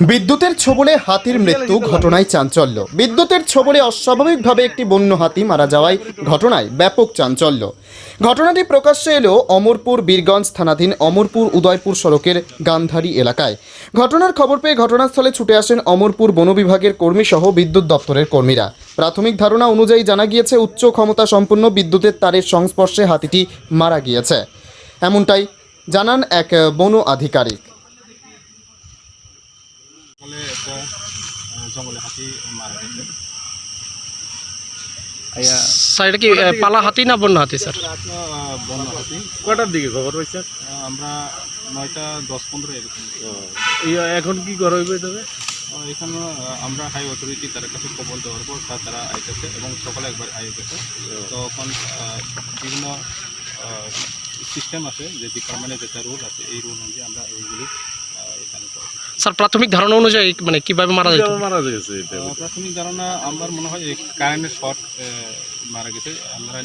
বিদ্যুতের ছোবলে হাতির মৃত্যু ঘটনায় চাঞ্চল্য। বিদ্যুতের ছোবলে অস্বাভাবিকভাবে একটি বন্য হাতি মারা যাওয়ায় ঘটনায় ব্যাপক চাঞ্চল্য। ঘটনাটি প্রকাশ্যে এলো অমরপুর বীরগঞ্জ থানাধীন অমরপুর উদয়পুর সড়কের গান্ধারী এলাকায়। ঘটনার খবর পেয়ে ঘটনাস্থলে ছুটে আসেন অমরপুর বন বিভাগের কর্মী সহ বিদ্যুৎ দপ্তরের কর্মীরা। প্রাথমিক ধারণা অনুযায়ী জানা গিয়েছে উচ্চ ক্ষমতা সম্পন্ন বিদ্যুতের তারের সংস্পর্শে হাতিটি মারা গিয়েছে, এমনটাই জানান এক বন আধিকারিক। বলে একটা জঙ্গলে হাতি মারা গেছে। স্যার এটা কি পালা হাতি না বন্য হাতি স্যার? বন্য হাতি। কটার দিকে খবর পাইছেন? আমরা 9টা 10-15 এরকম। এখন কি করা হইবে তবে? এখানে আমরা হাই অথরিটি তার কাছে খবর দেওয়ার পর তারা আইতেছে এবং সকালে একবার আইতেছে। তখন বিভিন্ন সিস্টেম আছে, যে ডিপার্টমেন্টের যেটা রুল আছে এই রুল অনুযায়ী আমরা এইগুলি এখানে করি। স্যার প্রাথমিক ধারণা অনুযায়ী মানে কিভাবে মারা যেত? মারা গেছে এটা। প্রাথমিক ধারণা আমার মনে হয় কারেন্টের শর্ট মারা গেছে। আমরা